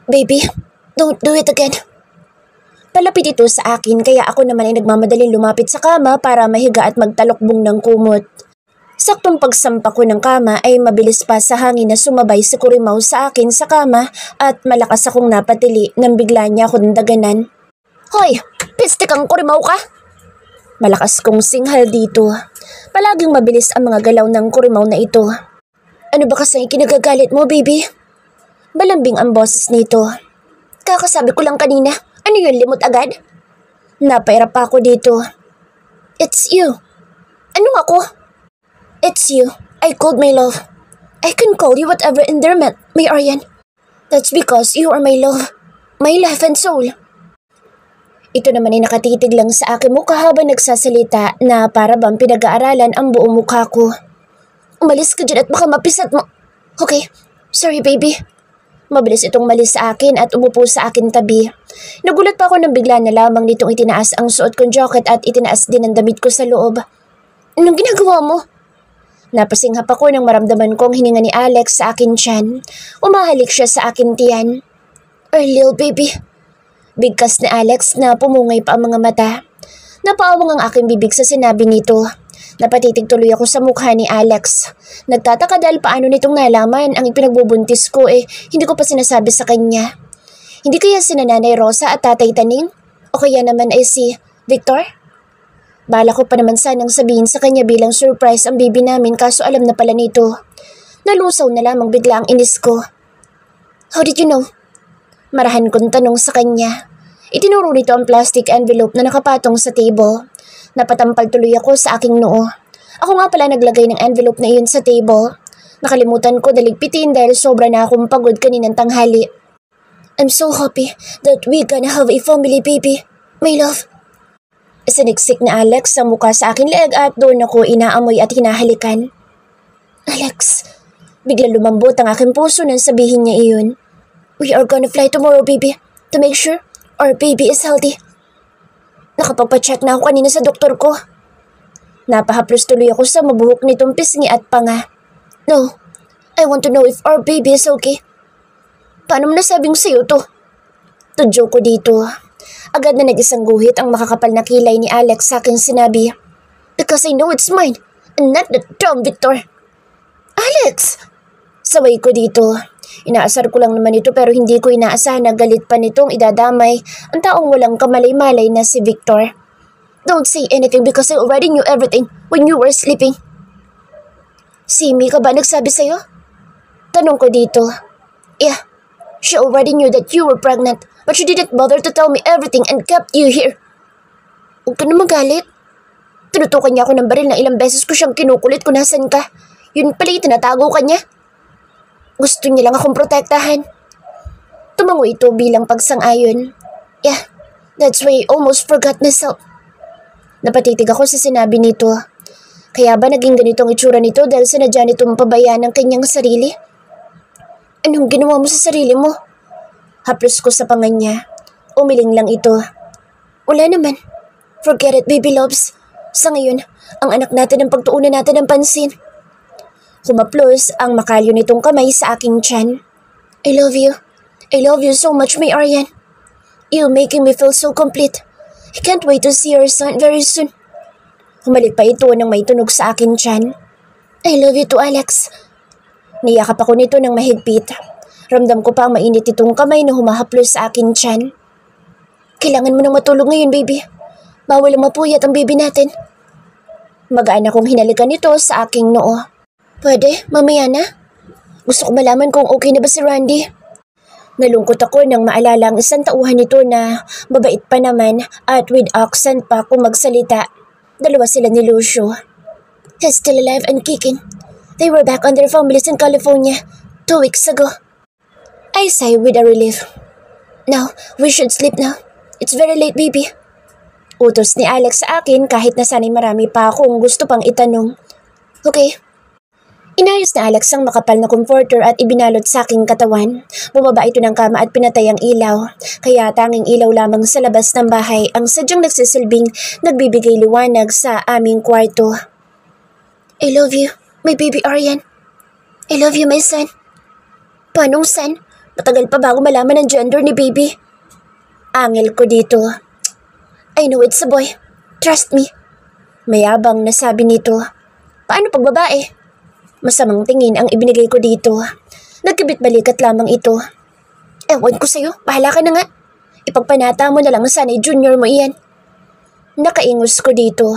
Baby, don't do it again. Palapit ito sa akin kaya ako naman ay nagmamadaling lumapit sa kama para mahiga at magtalokbong ng kumot. Saktong pagsampa ko ng kama ay mabilis pa sa hangin na sumabay si Kurimaw sa akin sa kama at malakas akong napatili nang bigla niya akong daganan. Hoy! Piste kang Kurimaw ka! Malakas kong singhal dito. Palaging mabilis ang mga galaw ng Kurimaw na ito. Ano ba kasi kinagagalit mo, baby? Balambing ang boses nito. Kakasabi ko lang kanina. Ano yun, limot agad? Napairap pa ako dito. It's you. Anong ako? It's you. I called my love. I can call you whatever endearment, May Aryan. That's because you are my love. My life and soul. Ito naman ay nakatitig lang sa aking mukha habang nagsasalita na para bang pinag-aaralan ang buong mukha ko. Umalis ka dyan at baka mapisat mo. Okay, sorry baby. Mabilis itong malis sa akin at umupo sa akin tabi. Nagulat pa ako nang bigla na lamang nitong itinaas ang suot kong jacket at itinaas din ang damit ko sa loob. Anong ginagawa mo? Napasinghap ako nang maramdaman kong hininga ni Alex sa akin tiyan. Umahalik siya sa akin tiyan. Little baby. Bigkas ni Alex na pumungay pa ang mga mata. Napaawang ang aking bibig sa sinabi nito. Napatitig tuloy ako sa mukha ni Alex. Nagtataka dahil paano nitong nalaman ang ipinagbubuntis ko hindi ko pa sinasabi sa kanya. Hindi kaya si Nanay Rosa at Tatay Taning? O kaya naman ay si Victor? Bala ko pa naman sanang sabihin sa kanya bilang surprise ang baby namin kaso alam na pala nito. Nalusaw na lamang bigla ang inis ko. How did you know? Marahan kong tanong sa kanya. Itinuro nito ang plastic envelope na nakapatong sa table. Napatampal tuloy ako sa aking noo. Ako nga pala naglagay ng envelope na iyon sa table. Nakalimutan ko daligpitin dahil sobra na akong pagod kaninang tanghali. I'm so happy that we gonna have a family baby, my love. Siniksik ni Alex sa mukha sa aking leeg at doon ako inaamoy at hinahalikan. Alex, bigla lumambot ang aking puso nang sabihin niya iyon. We are gonna fly tomorrow, baby, to make sure our baby is healthy. Nakapagpa-check na ako kanina sa doktor ko. Napahaplos tuloy ako sa mabuhok nitong pisngi at panga. No, I want to know if our baby is okay. Paano mo nasabing sa'yo to? Tudyo ko dito. Agad na nag-isang guhit ang makakapal na kilay ni Alex sa aking sinabi. Because I know it's mine, and not the dumb Victor. Alex! Saway ko dito. Inaasar ko lang naman ito pero hindi ko inaasahan na galit pa nitong idadamay ang taong walang kamalay-malay na si Victor. Don't say anything because I already knew everything when you were sleeping. Si Mika ba nagsabi sa'yo? Tanong ko dito. Yeah, she already knew that you were pregnant but she didn't bother to tell me everything and kept you here. Huwag ka na magalit. Tinutukan niya ako ng baril na ilang beses ko siyang kinukulit kung nasan ka. Yun pala itinatago ka niya. Gusto niya lang akong protektahan. Tumango ito bilang pagsang-ayon. Yeah, that's why I almost forgot myself. Napatitig ako sa sinabi nito. Kaya ba naging ganitong itsura nito dahil sinadya nitong pabayaan ng kanyang sarili? Anong ginawa mo sa sarili mo? Haplos ko sa panga niya. Umiling lang ito. Wala naman. Forget it, baby loves. Sa ngayon, ang anak natin ang pagtuunan natin ng pansin. Kumaplos ang makalyo nitong kamay sa aking tiyan. I love you. I love you so much, May Aryan. You're making me feel so complete. I can't wait to see your son very soon. Humalik pa ito nang may tunog sa akin tiyan. I love you too, Alex. Niyakap ako nito ng mahigpit. Ramdam ko pa ang mainit itong kamay na humahaplos sa akin tiyan. Kailangan mo nang matulog ngayon, baby. Bawal ang mapuyat ang baby natin. Magaan akong hinalikan nito sa aking noo. Pwede, mamaya na. Gusto ko malaman kung okay na ba si Randy. Nalungkot ako nang maalala ang isang tauhan nito na mabait pa naman at with accent pa kung magsalita. Dalawa sila ni Lucio. He's still alive and kicking. They were back on their families in California 2 weeks ago. I sighed with a relief. Now, we should sleep now. It's very late, baby. Utos ni Alex sa akin kahit na sana'y marami pa akong gusto pang itanong. Okay. Inayos na Alex ang makapal na comforter at ibinalot sa aking katawan. Bumaba ito ng kama at pinatay ang ilaw. Kaya tanging ilaw lamang sa labas ng bahay ang sadyang nagsisilbing nagbibigay liwanag sa aming kwarto. I love you, my baby Aryan. I love you, my son. Paanong son? Matagal pa bago malaman ang gender ni baby. Angel ko dito. I know it's a boy. Trust me. Mayabang na sabi nito. Paano pag babae? Masamang tingin ang ibinigay ko dito. Nagkabit-balikat lamang ito. Ewan ko sa'yo, bahala ka na nga. Ipagpanata mo na lang sana'y junior mo iyan. Nakaingos ko dito.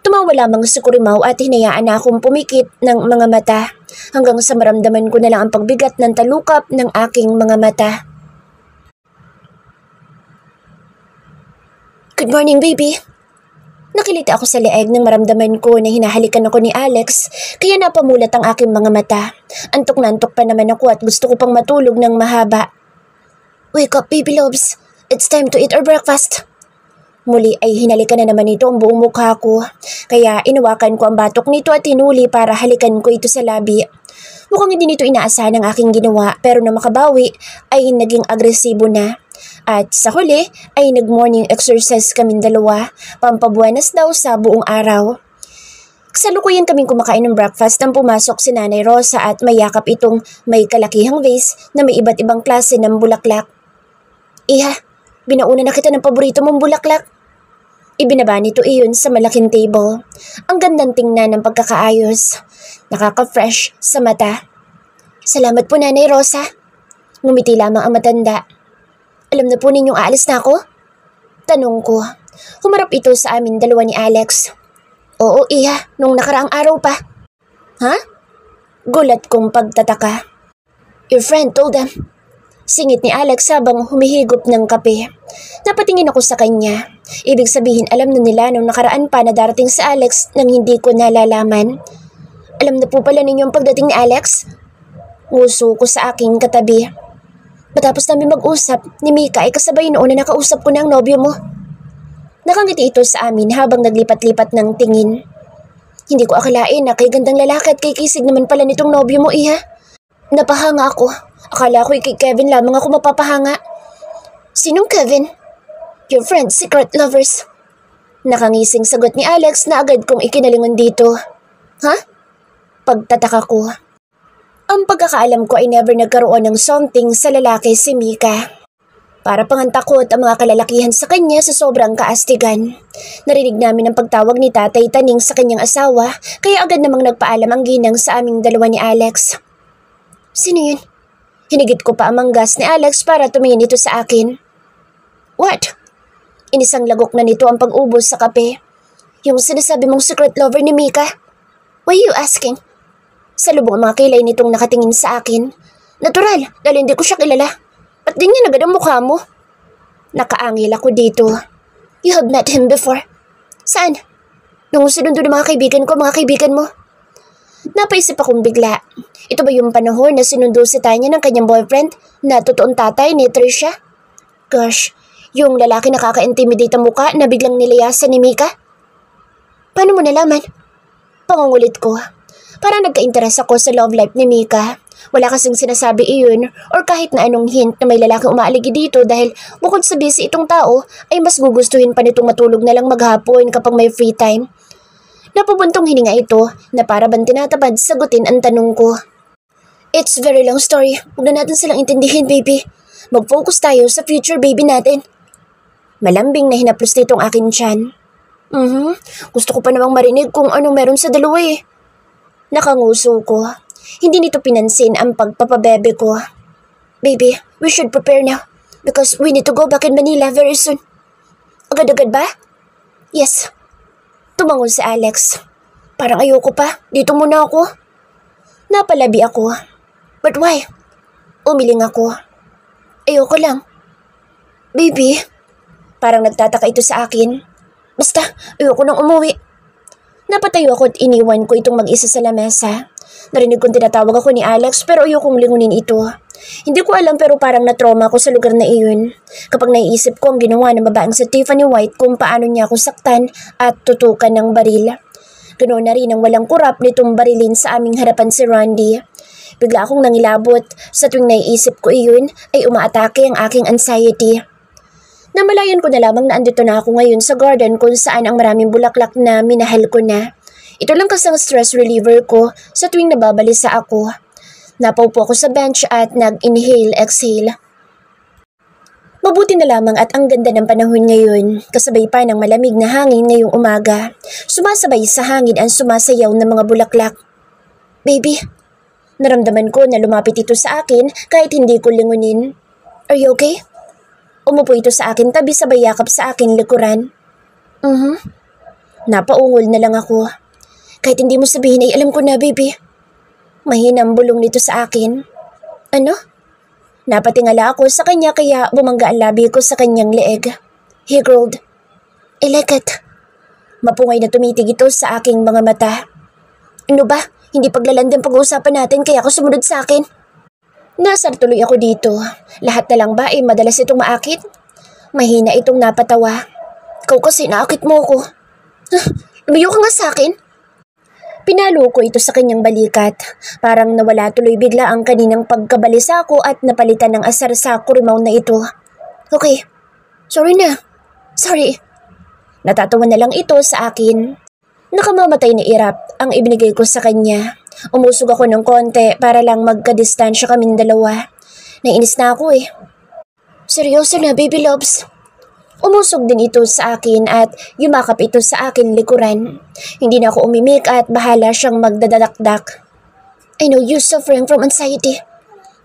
Tumawa lamang si Kurimaw at hinayaan na akong pumikit ng mga mata hanggang sa maramdaman ko na lang ang pagbigat ng talukap ng aking mga mata. Good morning, baby. Nakiliti ako sa leeg nang maramdaman ko na hinahalikan ako ni Alex kaya napamulat ang aking mga mata. Antok na antok pa naman ako at gusto ko pang matulog ng mahaba. Wake up, baby loves. It's time to eat our breakfast. Muli ay hinalikan na naman ito ang buong mukha ko, kaya inawakan ko ang batok nito at hinuli para halikan ko ito sa labi. Mukhang hindi nito inaasahan ang aking ginawa pero na makabawi ay naging agresibo na. At sa huli ay nag-morning exercise kaming dalawa, pampabuenas daw sa buong araw. Kasalukuyan kaming kumakain ng breakfast nang pumasok si Nanay Rosa at mayakap itong may kalakihang vase na may iba't ibang klase ng bulaklak. Iha, binauna na kita ng paborito mong bulaklak. Ibinaba nito iyon sa malaking table. Ang gandang tingnan ng pagkakaayos. Nakaka-fresh sa mata. Salamat po, Nanay Rosa. Ngumiti lamang ang matanda. Alam na po ninyong aalis na ako? Tanong ko. Humarap ito sa amin dalawa ni Alex. Oo, iha, nung nakaraang araw pa. Ha? Gulat kong pagtataka. Your friend told them. Singit ni Alex habang humihigop ng kape. Napatingin ako sa kanya. Ibig sabihin alam na nila nung nakaraan pa na darating si Alex nang hindi ko nalalaman. Alam na po pala ninyo ang pagdating ni Alex? Nguso ko sa aking katabi. Matapos namin mag-usap, ni Mika ay kasabay noon na nakausap ko na ang nobyo mo. Nakangiti ito sa amin habang naglipat-lipat ng tingin. Hindi ko akalain na kay gandang lalaki at kay kisig naman pala nitong nobyo mo, iha. Napahanga ako. Akala ko kay Kevin lamang ako mapapahanga. Sinong Kevin? Your friend's secret lovers. Nakangising sagot ni Alex na agad kong ikinalingon dito. Ha? Pagtataka ko. Ang pagkakaalam ko ay never nagkaroon ng something sa lalaki si Mika. Para pangantakot ang mga kalalakihan sa kanya sa sobrang kaastigan. Narinig namin ang pagtawag ni Tatay Taning sa kanyang asawa kaya agad namang nagpaalam ang ginang sa aming dalawa ni Alex. Sino yun? Hinigit ko pa ang manggas ni Alex para tumingin ito sa akin. What? Inisang lagok na nito ang pag-ubos sa kape. Yung sinasabi mong secret lover ni Mika? Why are you asking? Salubong ang mga kilay nitong nakatingin sa akin. Natural, dahil hindi ko siya kilala. Ba't di niya agad ang mukha mo? Nakaangil ako dito. You have met him before. Saan? Nung sinundo ng mga kaibigan ko, mga kaibigan mo. Napaisip akong bigla. Ito ba yung panahon na sinundo si Tanya ng kanyang boyfriend na totoong tatay ni Trisha? Gosh, yung lalaki nakaka-intimidate ang muka na biglang nilayasan ni Mika? Paano mo nalaman? Pangungulit ko. Para nagka-interes ako sa love life ni Mika. Wala kasing sinasabi iyon or kahit na anong hint na may lalaking umaaligi dito dahil bukod sa busy itong tao ay mas gugustuhin pa nitong matulog na lang maghapon kapag may free time. Napubuntong hininga ito na para bang tinatabad sagutin ang tanong ko. It's very long story. Huwag na natin silang intindihin, baby. Mag-focus tayo sa future baby natin. Malambing na hinaplos nitong aking tiyan. Gusto ko pa namang marinig kung anong meron sa dalawa eh. Nakanguso ko. Hindi nito pinansin ang pagpapabebe ko. Baby, we should prepare now because we need to go back in Manila very soon. Agad-agad ba? Yes. Tumangon si Alex. Parang ayoko pa. Dito muna ako. Napalabi ako. But why? Umiling ako. Ayoko lang. Baby. Parang nagtataka ito sa akin. Basta, ayoko nang umuwi. Napatayo ako at iniwan ko itong mag-isa sa lamesa. Narinig kong tinatawag ako ni Alex pero ayokong lingunin ito. Hindi ko alam pero parang na-trauma ako sa lugar na iyon. Kapag naiisip ko ang ginawa ng babaeng sa Tiffany White kung paano niya ako saktan at tutukan ng baril. Ganoon na rin ang walang kurap nitong barilin sa aming harapan si Randy. Bigla akong nangilabot. Sa tuwing naiisip ko iyon ay umaatake ang aking anxiety. Namalayan ko na lamang na andito na ako ngayon sa garden kung saan ang maraming bulaklak na minahal ko na. Ito lang kasi ang stress reliever ko sa tuwing nababalisa ako. Napaupo ako sa bench at nag-inhale-exhale. Mabuti na lamang at ang ganda ng panahon ngayon, kasabay pa ng malamig na hangin ngayong umaga. Sumasabay sa hangin ang sumasayaw ng mga bulaklak. Baby, naramdaman ko na lumapit ito sa akin kahit hindi ko lingunin. Are you okay? Umupo ito sa akin tabi sabay yakap sa akin likuran. Napaungol na lang ako. Kahit hindi mo sabihin ay alam ko na, baby. Mahinang bulong nito sa akin. Ano? Napatingala ako sa kanya kaya bumangga ang labi ko sa kanyang leeg. He growled, I like it. Mapungay na tumitig ito sa aking mga mata. Ano ba? Hindi paglalandang pag-uusapan natin kaya ako sumunod sa akin. Nasar tuloy ako dito. Lahat na lang ba ay madalas itong maakit? Mahina itong napatawa. Ikaw kasi naakit mo ko. Lumayo ka nga sa akin. Pinalo ko ito sa kanyang balikat. Parang nawala tuloy bigla ang kaninang pagkabalisa ko at napalitan ng asar sa kurimaw na ito. Okay, sorry na. Sorry. Natatawa na lang ito sa akin. Nakamamatay na irap ang ibinigay ko sa kanya. Umusog ako ng konti para lang magkadistansya kaming dalawa. Nainis na ako eh. Seryoso na, baby loves. Umusog din ito sa akin at yumakap ito sa akin likuran. Hindi na ako umimik at bahala siyang magdadakdak. I know you're suffering from anxiety.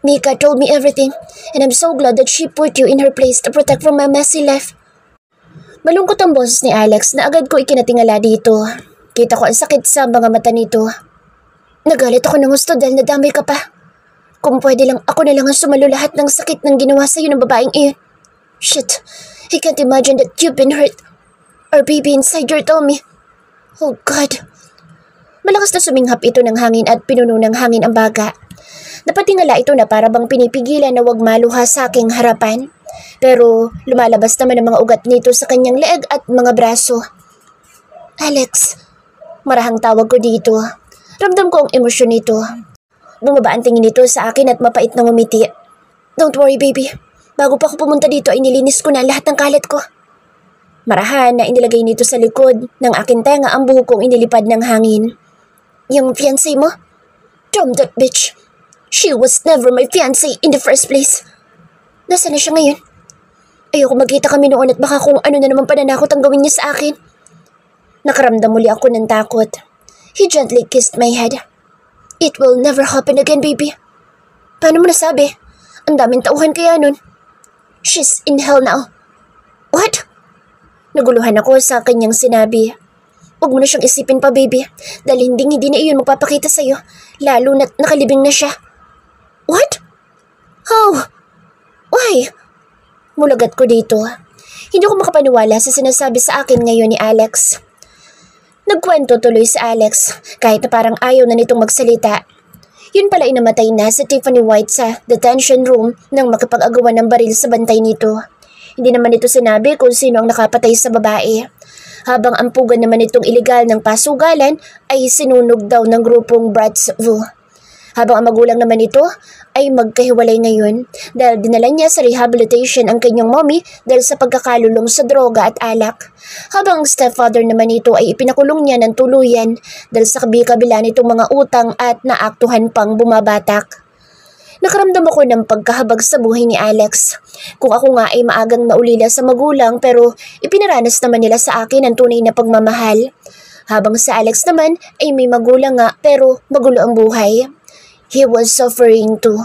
Mika told me everything and I'm so glad that she put you in her place to protect from my messy life. Malungkot ang boses ni Alex na agad ko ikinatingala dito. Kita ko ang sakit sa mga mata nito. Nagalit ako ng gusto dahil nadamay ka pa. Kung pwede lang ako na lang ang sumalo lahat ng sakit ng ginawa sa'yo ng babaeng iyon. Shit. I can't imagine that you've been hurt. Our baby inside your tummy. Oh God. Malakas na suminghap ito ng hangin at pinuno ng hangin ang baga. Napatingala ito na para bang pinipigilan na wag maluha sa aking harapan. Pero lumalabas naman ang mga ugat nito sa kanyang leeg at mga braso. Alex. Marahang tawag ko dito. Ramdam ko ang emosyon nito. Bumaba ang tingin nito sa akin at mapait na ngumiti. Don't worry baby. Bago pa ako pumunta dito ay nilinis ko na lahat ng kalat ko. Marahan na inilagay nito sa likod ng aking tenga ang buhok kong inilipad ng hangin. Yung fiancé mo? Damn that bitch. She was never my fiancé in the first place. Nasaan na siya ngayon? Ayoko magkita kami noon at baka kung ano na naman pananakot ang gawin niya sa akin. Nakaramdam muli ako ng takot. He gently kissed my head. It will never happen again, baby. Paano mo nasabi? Ang daming tauhan kaya nun. She's in hell now. What? Naguluhan ako sa kanyang sinabi. Huwag mo na siyang isipin pa, baby. Dahil hindi na iyon magpapakita sa'yo. Lalo na't nakalibing na siya. What? How? Why? Mulagat ko dito. Hindi ko makapaniwala sa sinasabi sa akin ngayon ni Alex. Nagkwento tuloy si Alex kahit na parang ayaw na nitong magsalita. Yun pala inamatay na si Tiffany White sa detention room nang makipag-agawan ng baril sa bantay nito. Hindi naman ito sinabi kung sino ang nakapatay sa babae. Habang ampugan naman itong ilegal ng pasugalan ay sinunog daw ng grupong Brats Vu. Habang ang magulang naman ito ay magkahiwalay ngayon dahil dinala niya sa rehabilitation ang kanyang mommy dahil sa pagkakalulong sa droga at alak. Habang ang stepfather naman ito ay ipinakulong niya ng tuluyan dahil sa kabila nitong mga utang at naaktuhan pang bumabatak. Nakaramdam ako ng pagkahabag sa buhay ni Alex. Kung ako nga ay maagang naulila sa magulang pero ipinaranas naman nila sa akin ang tunay na pagmamahal. Habang sa Alex naman ay may magulang nga pero magulo ang buhay. He was suffering too.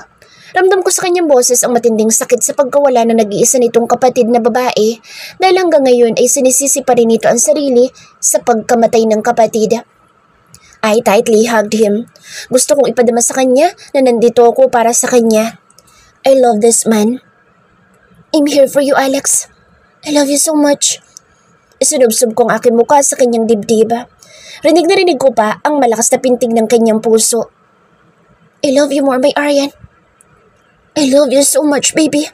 Ramdam ko sa kanyang boses ang matinding sakit sa pagkawala ng nag-iisa nitong kapatid na babae dahil hanggang ngayon ay sinisisi pa rin nito ang sarili sa pagkamatay ng kapatid. I tightly hugged him. Gusto kong ipadama sa kanya na nandito ako para sa kanya. I love this man. I'm here for you, Alex. I love you so much. Isunubsob ko ang aking mukha sa kanyang dibdib. Rinig na rinig ko pa ang malakas na pintig ng kanyang puso. I love you more, my Aryan. I love you so much, baby.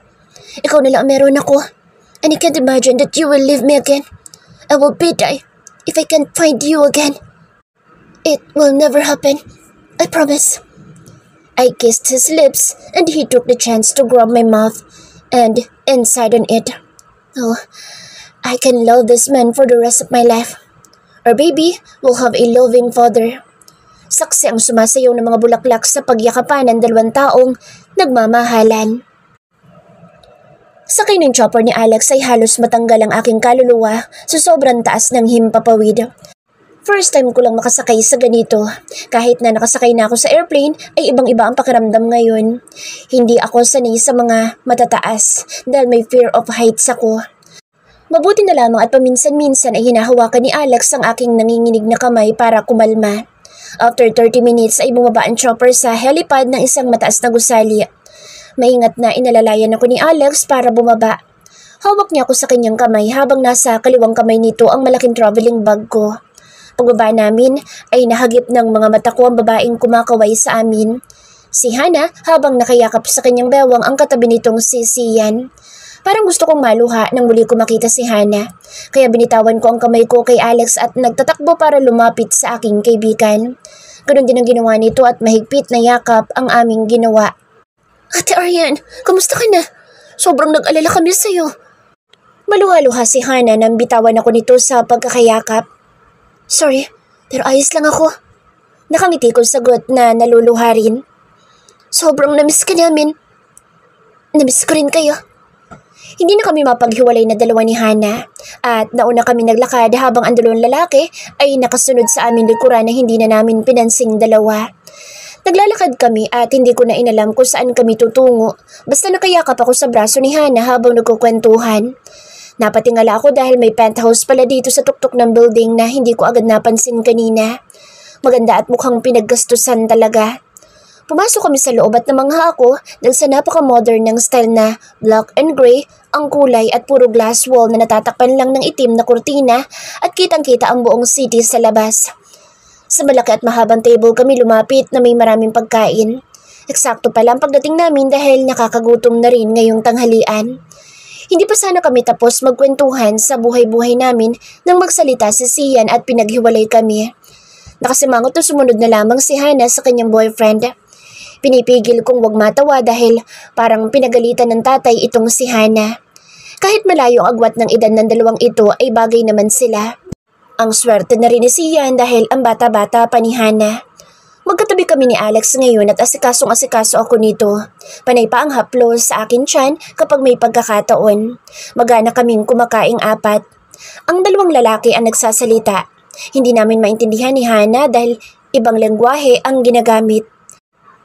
Ikaw na lang meron ako. And I can't imagine that you will leave me again. I will die if I can't find you again. It will never happen. I promise. I kissed his lips and he took the chance to grab my mouth and inside on it. Oh, I can love this man for the rest of my life. Our baby will have a loving father. Saksi ang sumasayaw ng mga bulaklak sa pagyakapan ng dalawang taong nagmamahalan. Sakay ng chopper ni Alex ay halos matanggal ang aking kaluluwa sa sobrang taas ng himpapawid. First time ko lang makasakay sa ganito. Kahit na nakasakay na ako sa airplane, ay ibang-iba ang pakiramdam ngayon. Hindi ako sanay sa mga matataas dahil may fear of heights ako. Mabuti na lamang at paminsan-minsan ay hinahawakan ni Alex ang aking nanginginig na kamay para kumalma. After 30 minutes ay bumaba ang chopper sa helipad ng isang mataas na gusali. Maingat na inalalayan ako ni Alex para bumaba. Hawak niya ako sa kanyang kamay habang nasa kaliwang kamay nito ang malaking traveling bag ko. Pagbaba namin ay nahagip ng mga mata ko ang babaeng kumakaway sa amin. Si Hana habang nakayakap sa kanyang bewang ang katabi nitong si Sian. Parang gusto kong maluha nang muli ko makita si Hana. Kaya binitawan ko ang kamay ko kay Alex at nagtatakbo para lumapit sa aking kaibigan. Ganun din ang ginawa nito at mahigpit na yakap ang aming ginawa. Ate Arian, kamusta ka na? Sobrang nag-alala kami sa'yo. Maluha-luha si Hana nang bitawan ako nito sa pagkakayakap. Sorry, pero ayos lang ako. Nakangiti ko sagot na naluluha rin. Sobrang namiss ka namin. Namiss ko rin kayo. Hindi na kami mapaghiwalay na dalawa ni Hana at nauna kami naglakad habang ang dalawang lalaki ay nakasunod sa aming likuran na hindi na namin pinansing dalawa. Naglalakad kami at hindi ko na inalam kung saan kami tutungo basta nakayakap ako sa braso ni Hana habang nagkukwentuhan. Napatingala ako dahil may penthouse pala dito sa tuktok ng building na hindi ko agad napansin kanina. Maganda at mukhang pinaggastusan talaga. Pumasok kami sa loob at namangha ako dahil sa napaka-modern ng style na black and gray ang kulay at puro glass wall na natatakpan lang ng itim na kurtina at kitang-kita ang buong city sa labas. Sa malaki at mahabang table kami lumapit na may maraming pagkain. Eksakto pala ang pagdating namin dahil nakakagutom na rin ngayong tanghalian. Hindi pa sana kami tapos magkwentuhan sa buhay-buhay namin nang magsalita si Sian at pinaghiwalay kami. Nakasimangot na sumunod na lamang si Hana sa kanyang boyfriend. Pinipigil kong wag matawa dahil parang pinagalitan ng tatay itong si Hana. Kahit malayo ang agwat ng edad ng dalawang ito ay bagay naman sila. Ang swerte na rin ni Sian dahil ang bata-bata pa ni Hana. Magkatabi kami ni Alex ngayon at asikasong-asikaso ako nito. Panay pa ang haplos sa akin tiyan kapag may pagkakataon. Magana kaming kumakaing apat. Ang dalawang lalaki ang nagsasalita. Hindi namin maintindihan ni Hana dahil ibang lengguwahe ang ginagamit.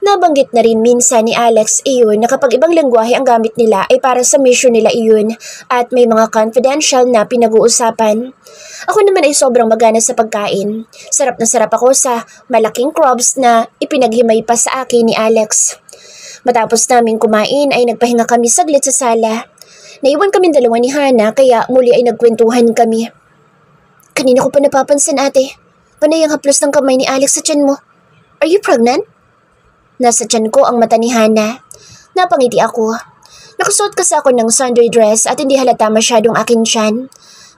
Nabanggit na rin minsan ni Alex iyon na kapag ibang lengguwahe ang gamit nila ay para sa mission nila iyon at may mga confidential na pinag-uusapan. Ako naman ay sobrang magana sa pagkain. Sarap na sarap ako sa malaking crabs na ipinaghimay pa sa akin ni Alex. Matapos naming kumain ay nagpahinga kami saglit sa sala. Naiwan kami dalawa ni Hana kaya muli ay nagkwentuhan kami. Kanina ko pa napapansin ate. Panay ang haplos ng kamay ni Alex sa tiyan mo. Are you pregnant? Nasa tiyan ko ang mata ni Hana. Napangiti ako. Nakasuot kasi ako ng Sunday dress at hindi halata masyadong akin tiyan.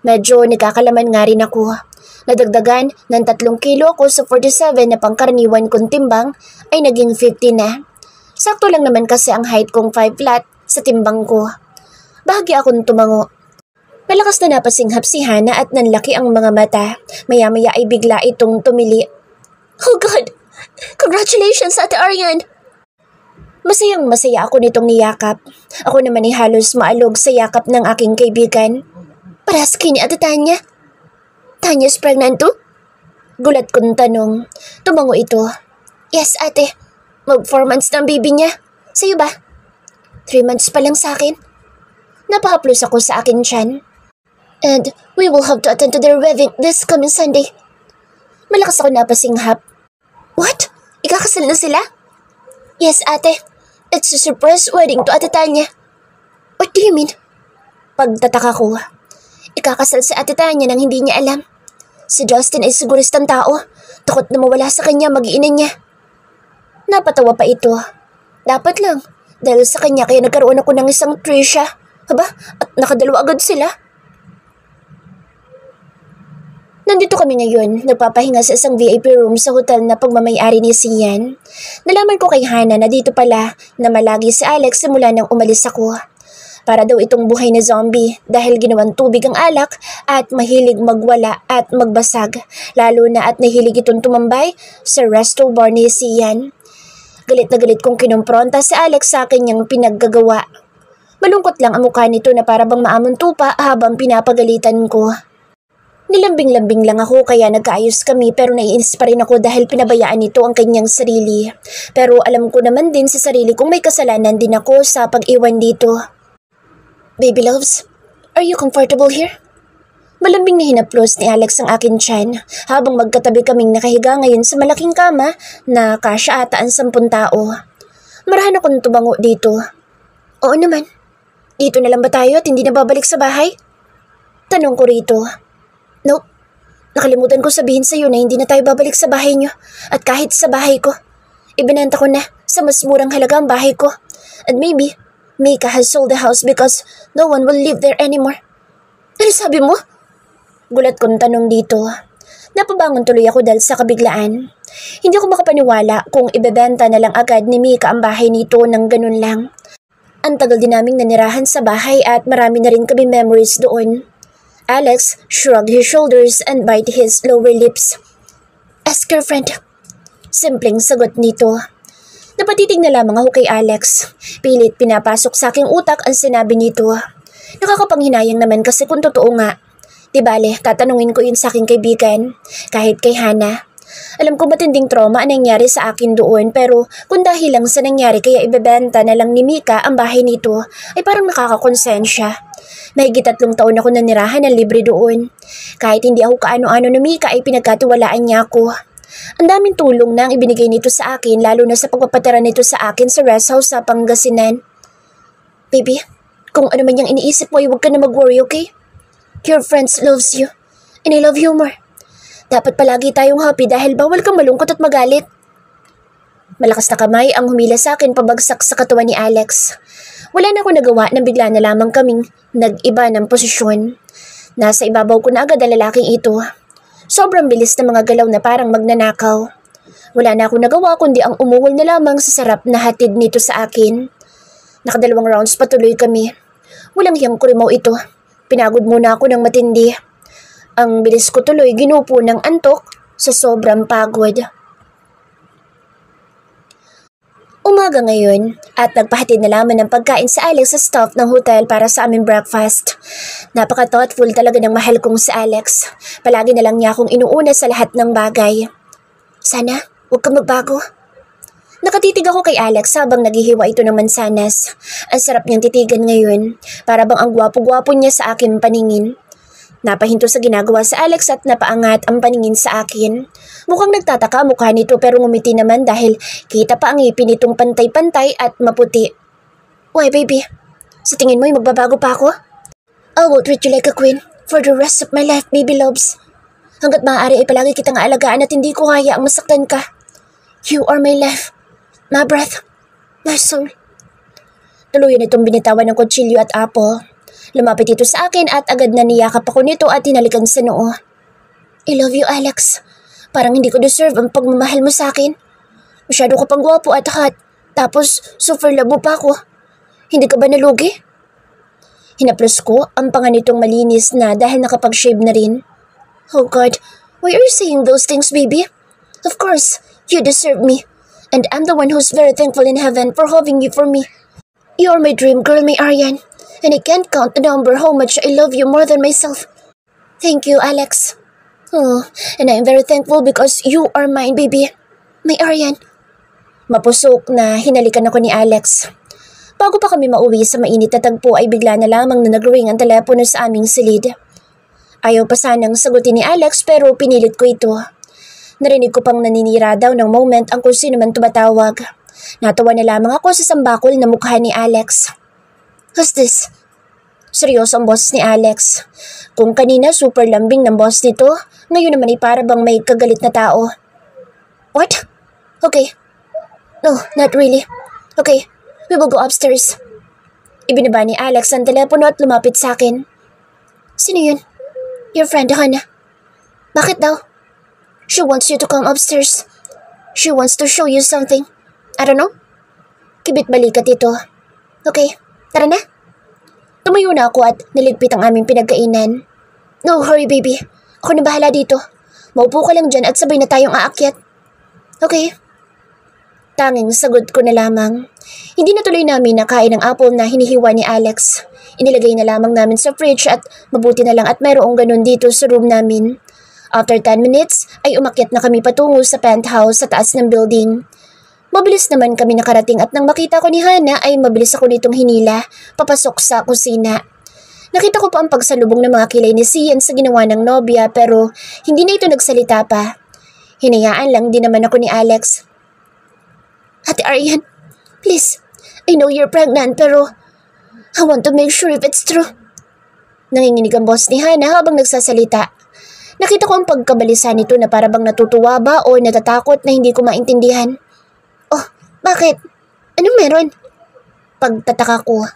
Medyo nagkakalaman nga rin ako. Nadagdagan ng 3 kilo ako sa 47 na pangkaraniwan kong timbang ay naging 50 na. Sakto lang naman kasi ang height kong 5 flat sa timbang ko. Bahagi akong tumango. Malakas na napasinghap si Hana at nanlaki ang mga mata. Maya-maya ay bigla itong tumili. Oh God! Congratulations, Ate Arian! Masayang masaya ako nitong niyakap. Ako naman ay halos maalog sa yakap ng aking kaibigan. Parehas kayo ni Ate Tanya. Tanya's pregnant too? Gulat kong tanong. Tumango ito. Yes, ate. Mag 4 months na ang baby niya. Sa'yo ba? 3 months pa lang sa akin. Napahaplos ako sa akin tiyan. And we will have to attend to their wedding this coming Sunday. Malakas ako napasinghap. What? Ikakasal na sila? Yes, ate. It's a surprise wedding to Ate Tanya. What do you mean? Pagtataka ko. Ikakasal si Ate Tanya nang hindi niya alam. Si Justin ay siguristang tao. Takot na mawala sa kanya mag-iina niya. Napatawa pa ito. Dapat lang. Dahil sa kanya kaya nagkaroon ako ng isang Trisha. Haba? At nakadalawa agad sila. Nandito kami ngayon, nagpapahinga sa isang VIP room sa hotel na pagmamayari ni Sian. Nalaman ko kay Hana na dito pala na malagi si Alex simula nang umalis ako. Para daw itong buhay na zombie dahil ginawan tubig ang alak at mahilig magwala at magbasag. Lalo na at nahilig itong tumambay sa resto bar ni Sian. Galit na galit kong kinumpronta si Alex sa akin niyang pinaggagawa. Malungkot lang ang mukha nito na para bang maamunto pa habang pinapagalitan ko. Nilambing-lambing lang ako kaya nagkaayos kami pero naiinis pa rin ako dahil pinabayaan nito ang kanyang sarili. Pero alam ko naman din sa sarili kung may kasalanan din ako sa pag-iwan dito. Baby loves, are you comfortable here? Malambing na hinaplos ni Alex ang akin tiyan habang magkatabi kaming nakahiga ngayon sa malaking kama na kasya ata ang 10 tao. Marahan akong tumango dito. Oo naman. Dito na lang ba tayo at hindi na babalik sa bahay? Tanong ko rito. Nope. Nakalimutan ko sabihin sa iyo na hindi na tayo babalik sa bahay niyo. At kahit sa bahay ko, ibinenta ko na sa mas murang halaga ang bahay ko. And maybe, Mika has sold the house because no one will live there anymore. Ano sabi mo? Gulat kong tanong dito. Napabangon tuloy ako dahil sa kabiglaan. Hindi ako makapaniwala kung ibebenta na lang agad ni Mika ang bahay nito ng ganun lang. Ang tagal din naming nanirahan sa bahay at marami na rin kami memories doon. Alex shrugged his shoulders and bite his lower lips. Ask your friend. Simpleng sagot nito. Napatitig na lamang ako kay Alex. Pilit pinapasok sa aking utak ang sinabi nito. Nakakapanghinayang naman kasi kung totoo nga. Di bale, tatanungin ko yun sa aking kaibigan. Kahit kay Hana. Alam ko matinding trauma ang nangyari sa akin doon pero kung dahil lang sa nangyari kaya ibebenta na lang ni Mika ang bahay nito ay parang nakakakonsensya. Mahigit 3 taon ako nanirahan ng libre doon. Kahit hindi ako kaano-ano ni Mika ay pinagkatiwalaan niya ako. Ang daming tulong na ang ibinigay nito sa akin lalo na sa pagpapatira nito sa akin sa rest house sa Pangasinan. Baby, kung ano man yung iniisip mo ay huwag ka na mag-worry, okay? Your friends loves you and I love you more. Dapat palagi tayong happy dahil bawal kang malungkot at magalit. Malakas na kamay ang humila sa akin pabagsak sa katawan ni Alex. Wala na ako nagawa na bigla na lamang kaming nag-iba ng posisyon. Nasa ibabaw ko na agad ang lalaking ito. Sobrang bilis na mga galaw na parang magnanakaw. Wala na ako nagawa kundi ang umuhol na lamang sa sarap na hatid nito sa akin. Nakadalawang rounds patuloy kami. Walang hiyang kurimaw ito. Pinagod muna ako ng matindi. Ang bilis ko tuloy ginupo ng antok sa sobrang pagod. Umaga ngayon at nagpahatid na lamang ng pagkain sa Alex sa staff ng hotel para sa aming breakfast. Napaka-thoughtful talaga ng mahal kong si Alex. Palagi na lang niya akong inuuna sa lahat ng bagay. Sana, huwag kang magbago. Nakatitig ako kay Alex habang naghihiwa ito ng mansanas. Ang sarap niyang titigan ngayon. Para bang ang gwapo-gwapo niya sa aking paningin. Napahinto sa ginagawa sa Alex at napaangat ang paningin sa akin. Mukhang nagtataka mukha nito pero ngumiti naman dahil kita pa ang ngipin nitong pantay-pantay at maputi. Why baby? Sa tingin mo ay magbabago pa ako? I will treat you like a queen for the rest of my life, baby loves. Hanggat maaari ay palagi kitang aalagaan at hindi ko kaya ang masaktan ka. You are my life, my breath, my soul. Tuluyan itong binitawan ng kutsilyo at apple. Lumapit ito sa akin at agad na niyakap ako nito at tinalikan sa noo. I love you, Alex. Parang hindi ko deserve ang pagmamahal mo sa akin. Masyado ka pang gwapo at hot. Tapos, super labo pa ako. Hindi ka ba nalugi? Hinaplos ko ang panga nitong malinis na dahil nakapag-shave na rin. Oh God, why are you saying those things, baby? Of course, you deserve me. And I'm the one who's very thankful in heaven for having you for me. You're my dream girl, my Aryan. And I can't count the number how much I love you more than myself. Thank you, Alex. Oh, and I am very thankful because you are mine, baby. My Aryan. Mapusok na hinalikan ako ni Alex. Bago pa kami mauwi sa mainit na tagpo ay bigla na lamang na nag-ring ang telepono sa aming silid. Ayaw pa sanang sagutin ni Alex pero pinilit ko ito. Narinig ko pang naninira daw ng moment ang kung sino man tumatawag. Natawa na lamang ako sa sambakol na mukha ni Alex. Who's this? Seryoso ang boss ni Alex. Kung kanina super lambing ng boss nito, ngayon naman ay para bang may kagalit na tao. What? Okay. No, not really. Okay, we will go upstairs. Ibinaba ni Alex ang telepono at lumapit sa akin. Sino yun? Your friend, Hana. Bakit daw? She wants you to come upstairs. She wants to show you something. I don't know. Kibit balikat ito. Okay. Tara na. Tumayo na ako at niligpit ang aming pinagkainan. No, hurry baby. Ako na bahala dito. Maupo ka lang dyan at sabay na tayong aakyat. Okay. Tanging sagot ko na lamang. Hindi na tuloy namin nakain ang apple na hinihiwa ni Alex. Inilagay na lamang namin sa fridge at mabuti na lang at mayroong ganun dito sa room namin. After 10 minutes ay umakyat na kami patungo sa penthouse sa taas ng building. Mabilis naman kami nakarating at nang makita ko ni Hana ay mabilis ako nitong hinila papasok sa kusina. Nakita ko pa ang pagsalubong ng mga kilay ni Sian sa ginawa ng nobya pero hindi na ito nagsalita pa. Hinayaan lang din naman ako ni Alex. Ate Arian, please, I know you're pregnant pero I want to make sure if it's true. Nanginginig ang boss ni Hana habang nagsasalita. Nakita ko ang pagkabalisa nito na para bang natutuwa ba o natatakot na hindi ko maintindihan. Oh, bakit? Anong meron? Pagtataka ko.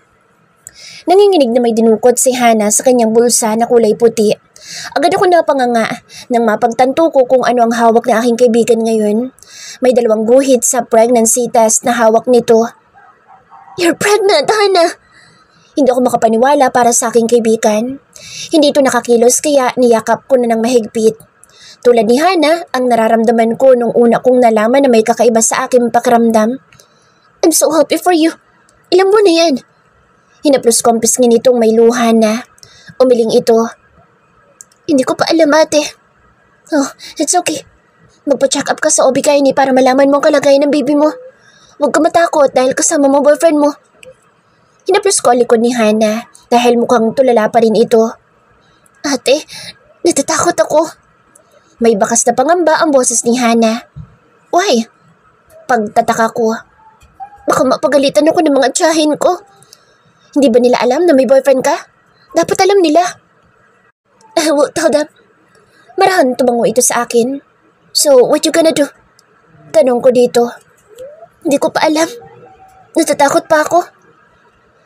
Nanginginig na may dinukot si Hana sa kanyang bulsa na kulay puti. Agad ako napanganga nang mapagtanto ko kung ano ang hawak ng aking kaibigan ngayon. May 2 guhit sa pregnancy test na hawak nito. You're pregnant, Hana! Hindi ako makapaniwala para sa aking kaibigan. Hindi ito nakakilos kaya niyakap ko na ng mahigpit. Tulad ni Hana, ang nararamdaman ko nung una kong nalaman na may kakaiba sa aking pakiramdam. I'm so happy for you. Ilang buwan na yan? Hinaplos ko ang pisngin nitong may luha na. Umiling ito. Hindi ko pa alam, ate. Oh, it's okay. Magpa-check up ka sa OB-GYN para malaman mo ang kalagayan ng baby mo. Huwag ka matakot dahil kasama mo boyfriend mo. Hinaplos ko ang likod ni Hana dahil mukhang tulala pa rin ito. Ate, natatakot ako. May bakas na pangamba ang boses ni Hana. Why? Pagtataka ko. Baka mapagalitan ako ng mga tiyahin ko. Hindi ba nila alam na may boyfriend ka? Dapat alam nila. I will tell them. Marahan tumango ito sa akin. So, what you gonna do? Tanong ko dito. Hindi ko pa alam. Natatakot pa ako.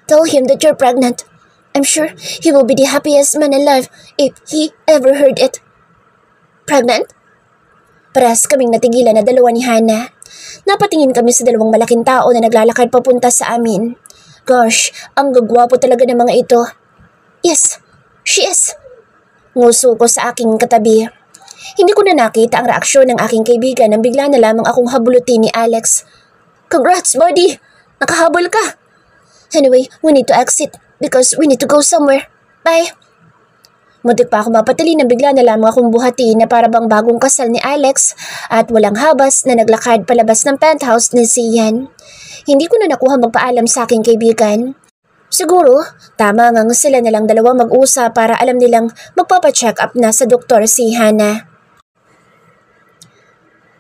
Tell him that you're pregnant. I'm sure he will be the happiest man alive if he ever heard it. Pregnant? Parehas kaming natigilan na dalawa ni Hana. Napatingin kami sa 2 malaking tao na naglalakad papunta sa amin. Gosh, ang gagwapo talaga ng mga ito. Yes, she is. Nguso ko sa aking katabi. Hindi ko na nakita ang reaksyon ng aking kaibigan nang bigla na lamang akong habulutin ni Alex. Congrats, buddy! Nakahabol ka! Anyway, we need to exit because we need to go somewhere. Bye! Muntik pa ako mapatali nang bigla na lamang akong buhati na para bang bagong kasal ni Alex at walang habas na naglakad palabas ng penthouse ni Sian. Hindi ko na nakuha magpaalam sa aking kaibigan. Siguro, tama nga sila na lang dalawa mag-usap para alam nilang magpapacheck up na sa doktor si Hana.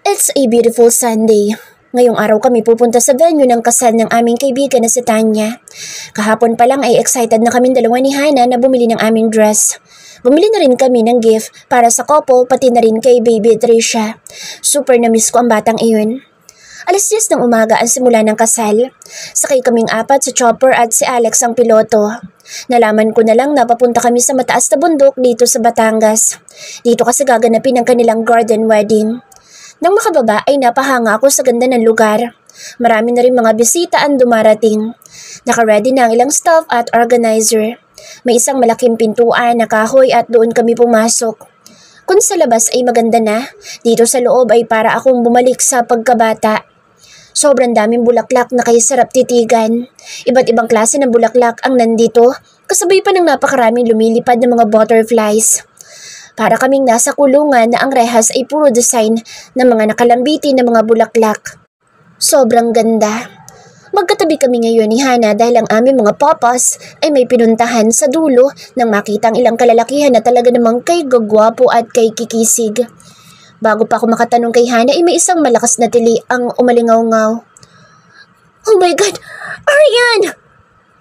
It's a beautiful Sunday. Ngayong araw kami pupunta sa venue ng kasal ng aming kaibigan na si Tanya. Kahapon pa lang ay excited na kaming dalawa ni Hana na bumili ng aming dress. Bumili na rin kami ng gift para sa couple pati na rin kay baby Trisha. Super na-miss ko ang batang iyon. 10:00 ng umaga ang simula ng kasal. Sakay kaming 4 sa chopper at si Alex ang piloto. Nalaman ko na lang na papunta kami sa mataas na bundok dito sa Batangas. Dito kasi gaganapin ang kanilang garden wedding. Nang makababa ay napahanga ako sa ganda ng lugar. Marami na rin mga bisita ang dumarating. Naka-ready na ang ilang staff at organizer. May isang malaking pintuan na kahoy at doon kami pumasok. Kung sa labas ay maganda na, dito sa loob ay para akong bumalik sa pagkabata. Sobrang daming bulaklak na kay sarap titigan. Iba't ibang klase ng bulaklak ang nandito, kasabay pa ng napakaraming lumilipad na mga butterflies. Para kaming nasa kulungan na ang rehas ay puro design ng mga nakalambiti na mga bulaklak. Sobrang ganda. Magkatabi kami ngayon ni Hana dahil ang aming mga papas ay may pinuntahan sa dulo nang makita ang ilang kalalakihan na talaga namang kay gagwapo at kay kikisig. Bago pa ako makatanong kay Hana ay may isang malakas na tili ang umalingaw-ngaw. Oh my God! Arian!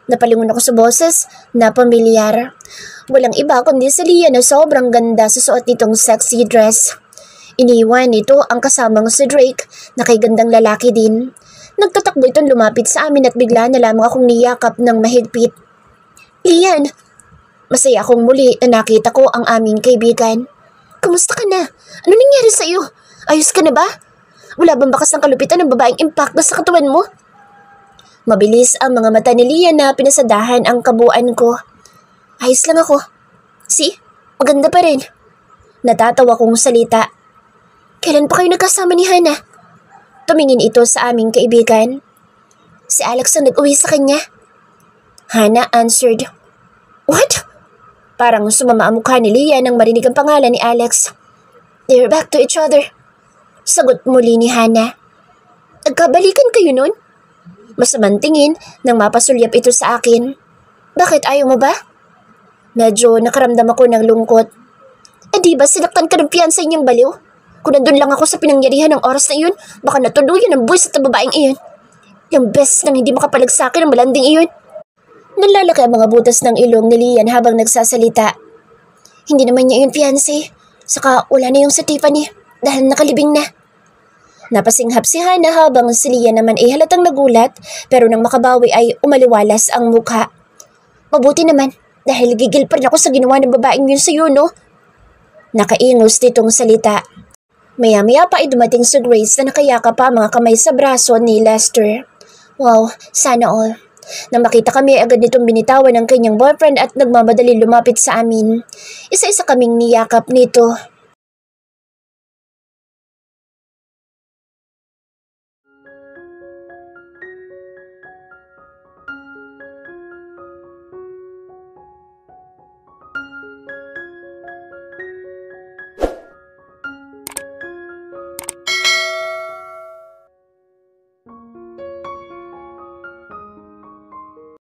Napalingon ako sa boses na pamilyar. Walang iba kundi si Leah na sobrang ganda sa suot nitong sexy dress. Iniwan nito ang kasamang si Drake na kay gandang lalaki din. Nagtatakbo itong lumapit sa amin at bigla na lamang akong niyakap ng mahigpit. Lian! Masaya akong muli na nakita ko ang aming kaibigan. Kamusta ka na? Ano nangyari sa'yo? Ayos ka na ba? Wala bang bakas ng kalupitan ng babaeng impact na sa katawan mo? Mabilis ang mga mata ni Lian na pinasadahan ang kabuuan ko. Ayos lang ako. See? Maganda pa rin. Natatawa kong salita. Kailan pa kayo nagkasama ni Hana? Tumingin ito sa aming kaibigan. Si Alex ang nag-uwi sa kanya. Hana answered. What? Parang sumama ang mukha ni Leah nang marinig ang pangalan ni Alex. They're back to each other. Sagot muli ni Hana. Nagkabalikan kayo nun? Masamang tingin nang mapasulyap ito sa akin. Bakit ayaw mo ba? Medyo nakaramdam ako ng lungkot. Di ba sinaktan ka ng fiancé niyang baliw? Kung nandun lang ako sa pinangyarihan ng oras na iyon, baka natuluyan ang buwis at babaeng iyon. Yung best nang hindi makapalag sa akin ang malanding iyon. Nalalaki ang mga butas ng ilong ni Lian habang nagsasalita. Hindi naman niya yung fiancé. Saka wala na yung sa Tiffany dahil nakalibing na. Napasinghap si Hana habang si Lian naman ay halatang nagulat pero nang makabawi ay umaliwalas ang mukha. Mabuti naman dahil gigil pa rin ako sa ginawa ng babaeng yun sa'yo, no? Nakaingos nitong salita. Maya-maya pa ay dumating si Grace na nakayaka pa mga kamay sa braso ni Lester. Wow, sana all. Nang makita kami agad nitong binitawan ng kanyang boyfriend at nagmamadali lumapit sa amin. Isa-isa kaming niyakap nito.